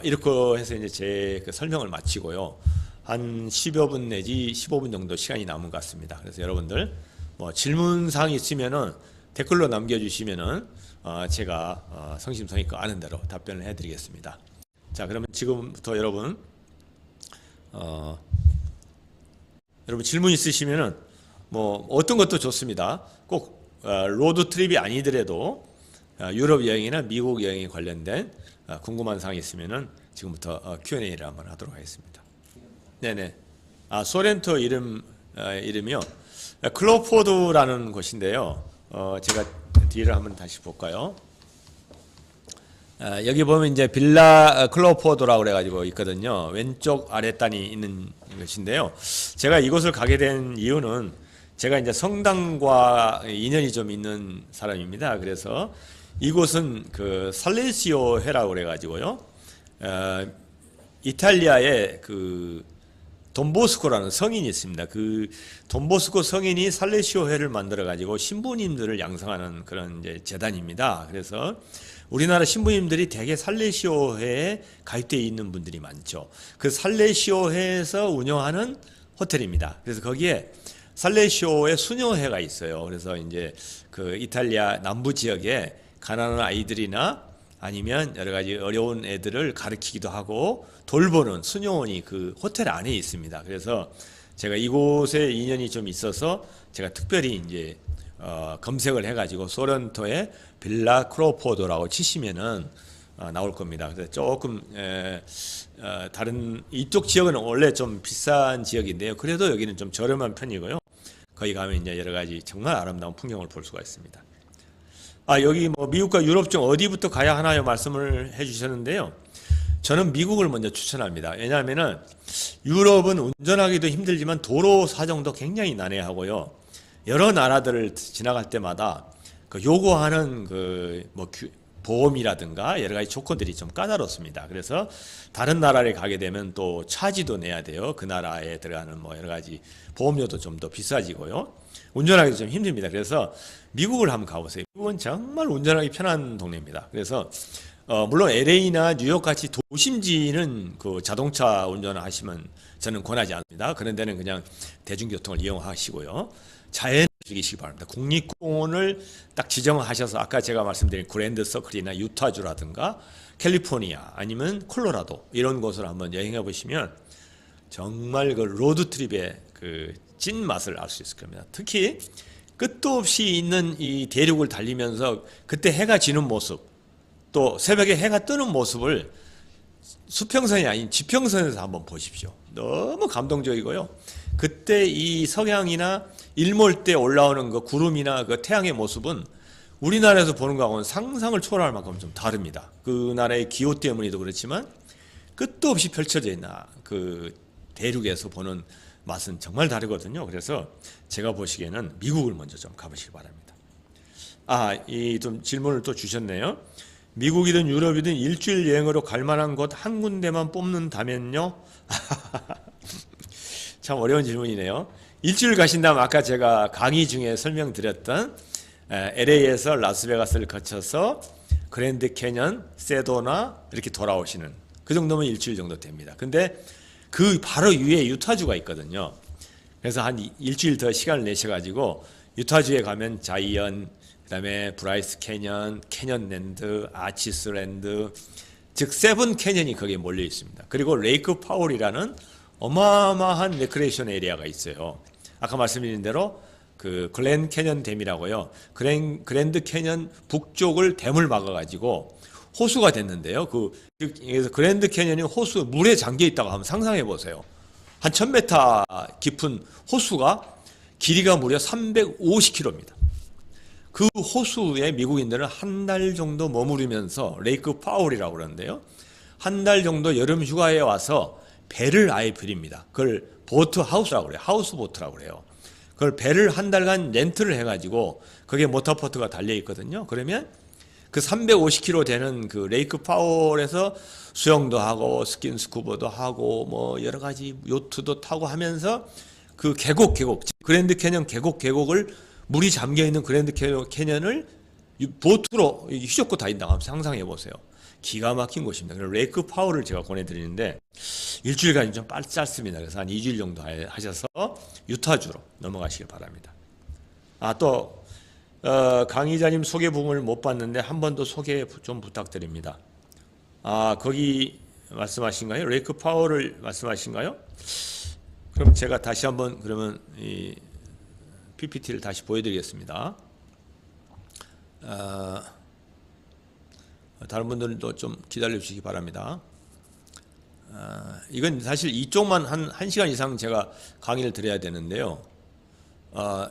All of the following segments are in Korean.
이렇게 해서 이제 제 그 설명을 마치고요. 한 10여 분 내지 15분 정도 시간이 남은 것 같습니다. 그래서 여러분들 뭐 질문 사항이 있으면은 댓글로 남겨주시면은 제가 성심성의껏 아는 대로 답변을 해드리겠습니다. 자, 그러면 지금부터 여러분 질문 있으시면은 뭐 어떤 것도 좋습니다. 꼭 로드 트립이 아니더라도 유럽 여행이나 미국 여행에 관련된 궁금한 사항이 있으면은 지금부터 Q&A를 한번 하도록 하겠습니다. 네네. 소렌토 이름이요. 클로포드라는 곳인데요. 제가 뒤를 한번 다시 볼까요? 여기 보면 이제 빌라 클로포드라고 그래가지고 있거든요. 왼쪽 아랫단이 있는 것인데요. 제가 이곳을 가게 된 이유는 제가 이제 성당과 인연이 좀 있는 사람입니다. 그래서 이곳은 그 살레시오 회라고 그래가지고요. 이탈리아의 그 돈보스코라는 성인이 있습니다. 그 돈보스코 성인이 살레시오 회를 만들어 가지고 신부님들을 양성하는 그런 이제 재단입니다. 그래서 우리나라 신부님들이 대개 살레시오 회에 가입되어 있는 분들이 많죠. 그 살레시오 회에서 운영하는 호텔입니다. 그래서 거기에 살레시오의 수녀회가 있어요. 그래서 이제 그 이탈리아 남부 지역에 가난한 아이들이나 아니면 여러 가지 어려운 애들을 가르치기도 하고 돌보는 수녀원이 그 호텔 안에 있습니다. 그래서 제가 이곳에 인연이 좀 있어서 제가 특별히 이제 검색을 해가지고 소렌토의 빌라 클로포드라고 치시면은 나올 겁니다. 그래서 조금 다른 이쪽 지역은 원래 좀 비싼 지역인데요. 그래도 여기는 좀 저렴한 편이고요. 거기 가면 이제 여러 가지 정말 아름다운 풍경을 볼 수가 있습니다. 여기 뭐 미국과 유럽 중 어디부터 가야 하나요? 말씀을 해주셨는데요. 저는 미국을 먼저 추천합니다. 왜냐하면은 유럽은 운전하기도 힘들지만 도로 사정도 굉장히 난해하고요. 여러 나라들을 지나갈 때마다 그 요구하는 그 뭐 보험이라든가 여러 가지 조건들이 좀 까다롭습니다. 그래서 다른 나라에 가게 되면 또 차지도 내야 돼요. 그 나라에 들어가는 뭐 여러 가지 보험료도 좀 더 비싸지고요. 운전하기도 좀 힘듭니다. 그래서 미국을 한번 가보세요. 미국은 정말 운전하기 편한 동네입니다. 그래서 물론 LA나 뉴욕 같이 도심지는 그 자동차 운전을 하시면 저는 권하지 않습니다. 그런 데는 그냥 대중교통을 이용하시고요. 자연을 즐기시기 바랍니다. 국립공원을 딱 지정하셔서 아까 제가 말씀드린 그랜드 서클이나 유타주라든가 캘리포니아 아니면 콜로라도 이런 곳을 한번 여행해 보시면 정말 그 로드트립의 그 찐맛을 알 수 있을 겁니다. 특히 끝도 없이 있는 이 대륙을 달리면서 그때 해가 지는 모습 또 새벽에 해가 뜨는 모습을 수평선이 아닌 지평선에서 한번 보십시오. 너무 감동적이고요. 그때 이 석양이나 일몰 때 올라오는 그 구름이나 그 태양의 모습은 우리나라에서 보는 거하고는 상상을 초월할 만큼 좀 다릅니다. 그 나라의 기후 때문에도 그렇지만 끝도 없이 펼쳐져 있는 그 대륙에서 보는 맛은 정말 다르거든요. 그래서 제가 보시기에는 미국을 먼저 좀 가보시기 바랍니다. 이 좀 질문을 또 주셨네요. 미국이든 유럽이든 일주일 여행으로 갈 만한 곳 한 군데만 뽑는다면요? 참 어려운 질문이네요. 일주일 가신다면 아까 제가 강의 중에 설명드렸던 LA에서 라스베가스를 거쳐서 그랜드 캐년, 세도나 이렇게 돌아오시는 그 정도면 일주일 정도 됩니다. 근데 그 바로 위에 유타주가 있거든요. 그래서 한 일주일 더 시간을 내셔가지고 유타주에 가면 자이언, 그 다음에 브라이스 캐년, 캐년랜드, 아치스랜드, 즉 세븐 캐년이 거기에 몰려 있습니다. 그리고 레이크 파울이라는 어마어마한 레크레이션 에리아가 있어요. 아까 말씀드린 대로 그 글랜 캐년 댐이라고요. 그랜드 캐년 북쪽을 댐을 막아가지고 호수가 됐는데요. 그래서 그랜드 캐년이 호수 물에 잠겨 있다고 한번 상상해 보세요. 한 1000m 깊은 호수가 길이가 무려 350km입니다. 그 호수에 미국인들은 한 달 정도 머무르면서 레이크 파울이라고 그러는데요. 한 달 정도 여름 휴가에 와서 배를 아예 빌립니다. 그걸 보트 하우스라고 그래요. 하우스 보트라고 그래요. 그걸 배를 한 달간 렌트를 해가지고 거기에 모터보트가 달려 있거든요. 그러면 그 350km 되는 그 레이크 파울에서 수영도 하고 스킨스쿠버도 하고 뭐 여러 가지 요트도 타고 하면서 그 계곡 그랜드 캐년 계곡을 물이 잠겨 있는 그랜드 캐년을 보트로 휘젓고 다닌다고 한번 상상해 보세요. 기가 막힌 곳입니다. 그래서 레이크 파워를 제가 보내드리는데 일주일간이 좀 짧습니다. 그래서 한 2주일 정도 하셔서 유타주로 넘어가시길 바랍니다. 또 강의자님 소개 부분을 못 봤는데 한 번 더 소개 좀 부탁드립니다. 거기 말씀하신가요? 레이크 파워를 말씀하신가요? 그럼 제가 다시 한번 그러면 이 PPT를 다시 보여드리겠습니다. 다른 분들도 좀 기다려 주시기 바랍니다. 이건 사실 이쪽만 한 1시간 이상 제가 강의를 드려야 되는데요.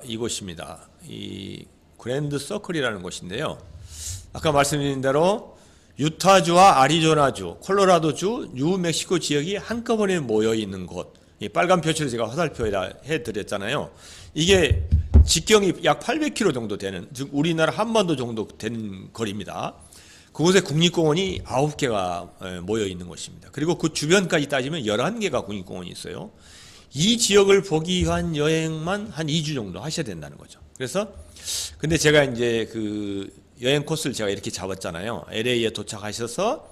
이곳입니다. 이 그랜드 서클이라는 곳인데요. 아까 말씀드린 대로 유타주와 아리조나주, 콜로라도주, 뉴멕시코 지역이 한꺼번에 모여 있는 곳. 이 빨간 표시로 제가 화살표에다 해드렸잖아요. 이게 직경이 약 800km 정도 되는, 즉 우리나라 한반도 정도 된 거리입니다. 그곳에 국립공원이 9개가 모여 있는 곳입니다. 그리고 그 주변까지 따지면 11개가 국립공원이 있어요. 이 지역을 보기 위한 여행만 한 2주 정도 하셔야 된다는 거죠. 그래서 근데 제가 이제 그 여행 코스를 제가 이렇게 잡았잖아요. LA에 도착하셔서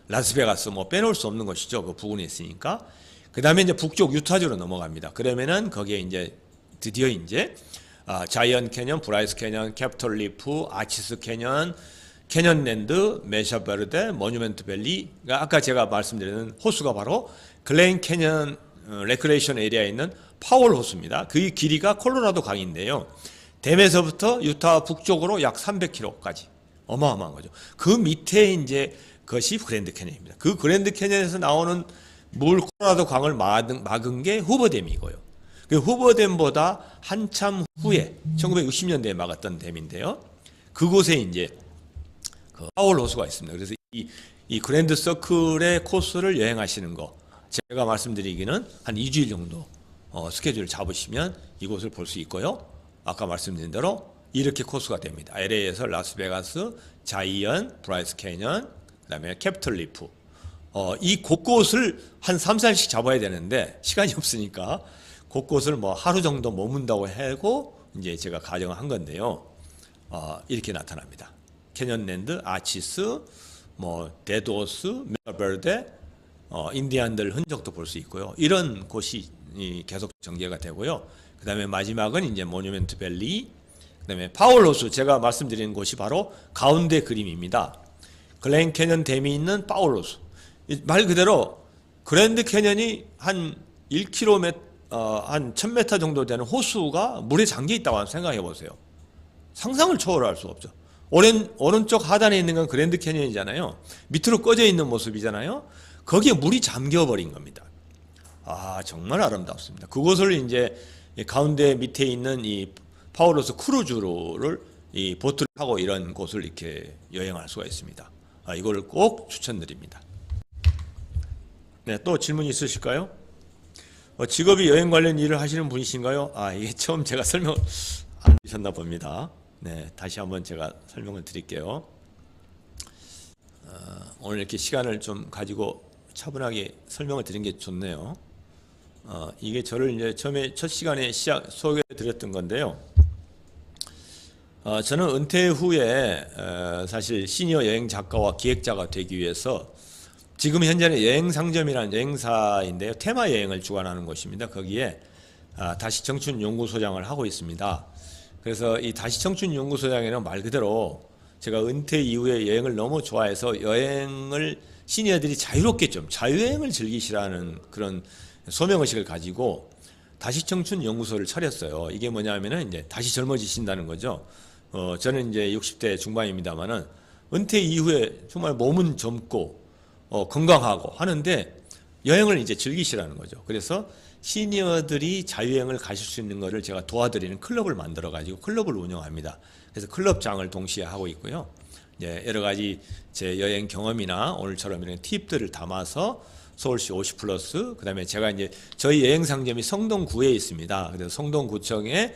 라스베가스 뭐 빼놓을 수 없는 것이죠. 그 부근에 있으니까. 그 다음에 이제 북쪽 유타주로 넘어갑니다. 그러면은 거기에 이제 드디어 이제 자이언트 캐년, 브라이스 캐년, 캡itol 리프, 아치스 캐년, 캐년랜드, 메샤 베르데, 모뉴멘트 밸리가 아까 제가 말씀드리는 호수가 바로 글렌 캐년 레크레이션 에리아에 있는 파월 호수입니다. 그 길이가 콜로라도 강인데요. 댐에서부터 유타 북쪽으로 약 300km까지 어마어마한 거죠. 그 밑에 이제 그것이 그랜드 캐년입니다. 그 그랜드 캐년에서 나오는 물 콜로라도 강을 막은 게 후버댐이고요. 그 후버댐보다 한참 후에 1960년대에 막았던 댐인데요. 그곳에 이제 그 파월 호수가 있습니다. 그래서 이 그랜드 서클의 코스를 여행하시는 거 제가 말씀드리기는 한 2주일 정도 스케줄을 잡으시면 이곳을 볼 수 있고요. 아까 말씀드린 대로 이렇게 코스가 됩니다. LA에서 라스베가스, 자이언트, 브라이스 캐년, 그다음에 캡itol 리프. 이 곳곳을 한 3, 4일씩 잡아야 되는데 시간이 없으니까 곳곳을 뭐 하루 정도 머문다고 하고 이제 제가 가정을 한 건데요. 이렇게 나타납니다. 캐년랜드, 아치스, 뭐 데도스, 메버데, 인디안들 흔적도 볼 수 있고요. 이런 곳이 계속 전개가 되고요. 그 다음에 마지막은 이제 모뉴멘트 밸리, 그 다음에 파월 호수, 제가 말씀드리는 곳이 바로 가운데 그림입니다. 글렌 캐년 댐이 있는 파월 호수. 말 그대로 그랜드 캐년이 한 1km, 한 1000m 정도 되는 호수가 물에 잠겨 있다고 생각해 보세요. 상상을 초월할 수 없죠. 오른쪽 하단에 있는 건 그랜드 캐년이잖아요. 밑으로 꺼져 있는 모습이잖아요. 거기에 물이 잠겨버린 겁니다. 정말 아름답습니다. 그곳을 이제 가운데 밑에 있는 이 파울로스 크루즈를 이 보트를 타고 이런 곳을 이렇게 여행할 수가 있습니다. 이걸 꼭 추천드립니다. 네, 또 질문 있으실까요? 직업이 여행 관련 일을 하시는 분이신가요? 이게 처음 제가 설명 안 드셨나 봅니다. 네, 다시 한번 제가 설명을 드릴게요. 오늘 이렇게 시간을 좀 가지고 차분하게 설명을 드린 게 좋네요. 이게 저를 이제 처음에 첫 시간에 소개해 드렸던 건데요. 저는 은퇴 후에 사실 시니어 여행 작가와 기획자가 되기 위해서 지금 현재는 여행상점이라는 여행사인데요. 테마 여행을 주관하는 곳입니다. 거기에 다시 청춘 연구소장을 하고 있습니다. 그래서 이 다시 청춘 연구소장에는 말 그대로 제가 은퇴 이후에 여행을 너무 좋아해서 여행을 시니어들이 자유롭게 좀 자유여행을 즐기시라는 그런 소명의식을 가지고 다시 청춘 연구소를 차렸어요. 이게 뭐냐면은 이제 다시 젊어지신다는 거죠. 저는 이제 60대 중반입니다만은 은퇴 이후에 정말 몸은 젊고 건강하고 하는데 여행을 이제 즐기시라는 거죠. 그래서 시니어들이 자유여행을 가실 수 있는 것을 제가 도와드리는 클럽을 만들어 가지고 클럽을 운영합니다. 그래서 클럽장을 동시에 하고 있고요. 여러 가지 제 여행 경험이나 오늘처럼 이런 팁들을 담아서 서울시 50플러스, 그 다음에 제가 이제 저희 여행상점이 성동구에 있습니다. 그래서 성동구청에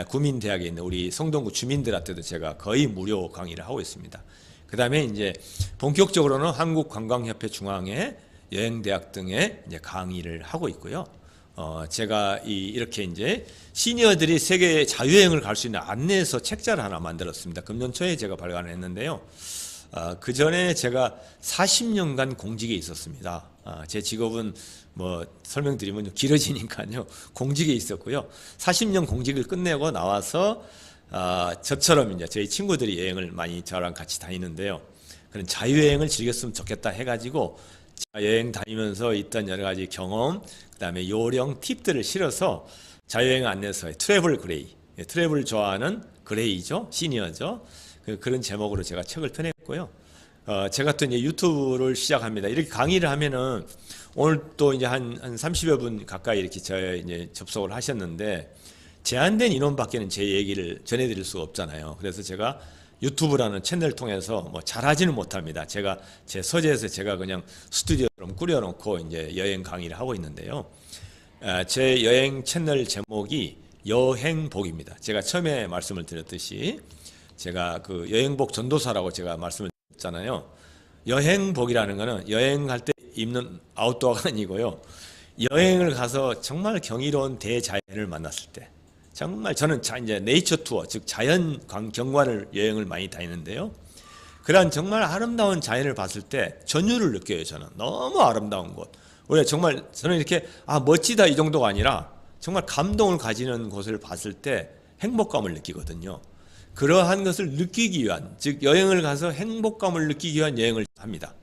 구민대학에 있는 우리 성동구 주민들한테도 제가 거의 무료 강의를 하고 있습니다. 그 다음에 이제 본격적으로는 한국관광협회 중앙회 여행대학 등에 이제 강의를 하고 있고요. 제가 이렇게 이제 시니어들이 세계 자유여행을 갈 수 있는 안내서 책자를 하나 만들었습니다. 금년 초에 제가 발간을 했는데요. 그 전에 제가 40년간 공직에 있었습니다. 제 직업은 뭐 설명드리면 좀 길어지니까요. 공직에 있었고요. 40년 공직을 끝내고 나와서 저처럼 이제 저희 친구들이 여행을 많이 저랑 같이 다니는데요. 그런 자유여행을 즐겼으면 좋겠다 해가지고 여행 다니면서 있던 여러 가지 경험, 그다음에 요령, 팁들을 실어서 자유여행 안내서의 트래블 그레이, 트래블 좋아하는 그레이죠, 시니어죠. 그런 제목으로 제가 책을 펴냈고요. 제가 또 이제 유튜브를 시작합니다. 이렇게 강의를 하면은 오늘 또 이제 한 30여 분 가까이 이렇게 이제 접속을 하셨는데 제한된 인원밖에는 제 얘기를 전해드릴 수가 없잖아요. 그래서 제가 유튜브라는 채널을 통해서 뭐 잘하지는 못합니다. 제가 제 서재에서 제가 그냥 스튜디오처럼 꾸려놓고 이제 여행 강의를 하고 있는데요. 제 여행 채널 제목이 여행복입니다. 제가 처음에 말씀을 드렸듯이 제가 그 여행복 전도사라고 제가 말씀을 드렸잖아요. 여행복이라는 거는 여행할 때 입는 아웃도어가 아니고요. 여행을 가서 정말 경이로운 대자연을 만났을 때, 정말 저는 이제 네이처 투어, 즉 자연 경관을 여행을 많이 다니는데요. 그러한 정말 아름다운 자연을 봤을 때 전율을 느껴요. 저는 너무 아름다운 곳. 왜 정말 저는 이렇게 멋지다 이 정도가 아니라 정말 감동을 가지는 곳을 봤을 때 행복감을 느끼거든요. 그러한 것을 느끼기 위한, 즉 여행을 가서 행복감을 느끼기 위한 여행을 합니다.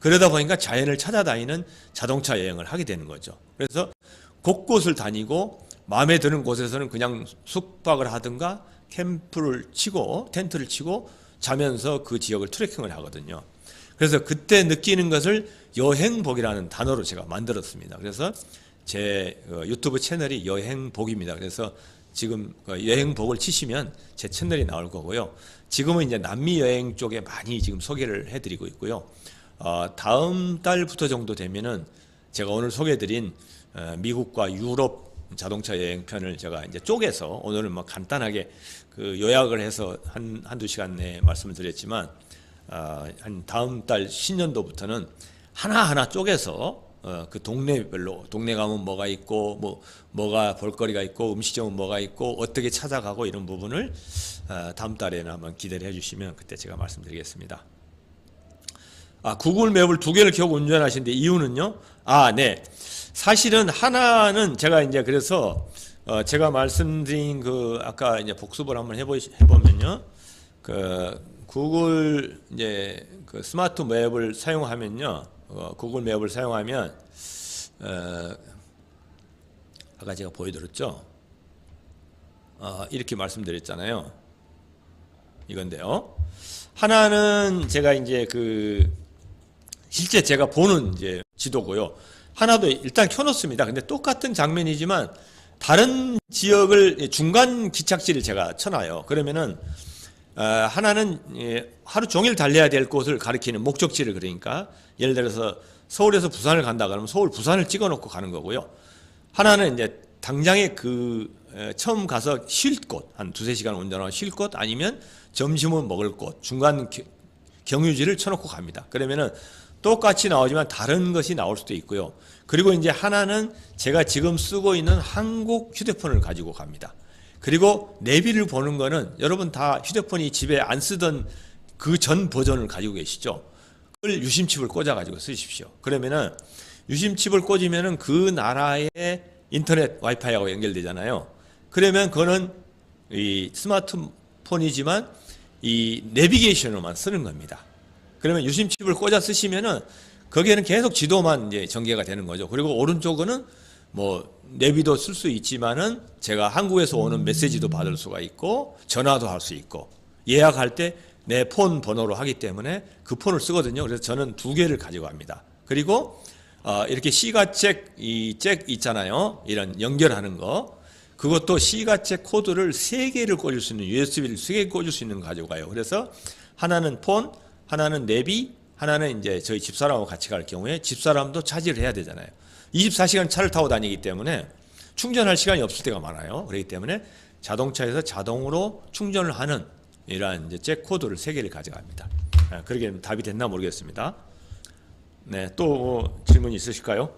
그러다 보니까 자연을 찾아다니는 자동차 여행을 하게 되는 거죠. 그래서 곳곳을 다니고 마음에 드는 곳에서는 그냥 숙박을 하든가 캠프를 치고 텐트를 치고 자면서 그 지역을 트레킹을 하거든요. 그래서 그때 느끼는 것을 여행복이라는 단어로 제가 만들었습니다. 그래서 제 유튜브 채널이 여행복입니다. 그래서 지금 여행복을 치시면 제 채널이 나올 거고요. 지금은 이제 남미 여행 쪽에 많이 지금 소개를 해드리고 있고요. 다음 달부터 정도 되면은 제가 오늘 소개해드린 미국과 유럽 자동차 여행 편을 제가 이제 쪼개서 오늘은 뭐 간단하게 그 요약을 해서 한두 시간 내에 말씀을 드렸지만 한 다음 달 신년도부터는 하나하나 쪼개서 그 동네별로 동네 가면 뭐가 있고 뭐가 볼거리가 있고 음식점은 뭐가 있고 어떻게 찾아가고 이런 부분을 다음 달에는 한번 기대를 해주시면 그때 제가 말씀드리겠습니다. 구글 맵을 두 개를 켜고 운전하시는데 이유는요? 네. 사실은 하나는 제가 이제 그래서 제가 말씀드린 그 아까 이제 복습을 한번 해보면요. 그 구글 이제 그 스마트 맵을 사용하면요. 구글 맵을 사용하면 아까 제가 보여드렸죠. 이렇게 말씀드렸잖아요. 이건데요. 하나는 제가 이제 그 실제 제가 보는 이제 지도고요. 하나도 일단 켜놓습니다. 근데 똑같은 장면이지만 다른 지역을 중간 기착지를 제가 쳐놔요. 그러면은 하나는 하루 종일 달려야 될 곳을 가리키는 목적지를 그러니까 예를 들어서 서울에서 부산을 간다 그러면 서울 부산을 찍어놓고 가는 거고요. 하나는 이제 당장에 그 처음 가서 쉴 곳, 한 두세 시간 운전하고 쉴 곳 아니면 점심은 먹을 곳, 중간 경유지를 쳐놓고 갑니다. 그러면은 똑같이 나오지만 다른 것이 나올 수도 있고요. 그리고 이제 하나는 제가 지금 쓰고 있는 한국 휴대폰을 가지고 갑니다. 그리고 내비를 보는 거는 여러분 다 휴대폰이 집에 안 쓰던 그 전 버전을 가지고 계시죠. 그걸 유심칩을 꽂아 가지고 쓰십시오. 그러면은 유심칩을 꽂으면은 그 나라의 인터넷 와이파이하고 연결되잖아요. 그러면 그거는 이 스마트폰이지만 이 내비게이션으로만 쓰는 겁니다. 그러면 유심칩을 꽂아 쓰시면은 거기에는 계속 지도만 이제 전개가 되는 거죠. 그리고 오른쪽은 뭐 내비도 쓸 수 있지만은 제가 한국에서 오는 메시지도 받을 수가 있고 전화도 할 수 있고 예약할 때 내 폰 번호로 하기 때문에 그 폰을 쓰거든요. 그래서 저는 두 개를 가지고 갑니다. 그리고 이렇게 시가책 잭 있잖아요. 이런 연결하는 거. 그것도 시가책 코드를 3개를 꽂을 수 있는 USB를 3개 꽂을 수 있는 거 가지고 가요. 그래서 하나는 폰, 하나는 내비, 하나는 이제 저희 집사람하고 같이 갈 경우에 집사람도 차지를 해야 되잖아요. 24시간 차를 타고 다니기 때문에 충전할 시간이 없을 때가 많아요. 그렇기 때문에 자동차에서 자동으로 충전을 하는 이러한 이제 잭 코드를 3개를 가져갑니다. 그러게 답이 됐나 모르겠습니다. 네, 또 질문 있으실까요?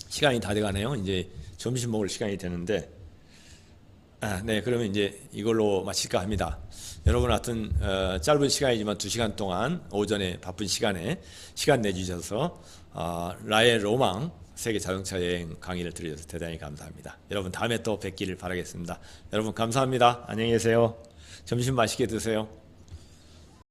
시간이 다 돼가네요. 이제 점심 먹을 시간이 되는데 네, 그러면 이제 이걸로 마칠까 합니다. 여러분 하여튼 짧은 시간이지만 2시간 동안 오전에 바쁜 시간에 시간 내주셔서 라의 로망 세계 자동차 여행 강의를 들으셔서 대단히 감사합니다. 여러분 다음에 또 뵙기를 바라겠습니다. 여러분 감사합니다. 안녕히 계세요. 점심 맛있게 드세요.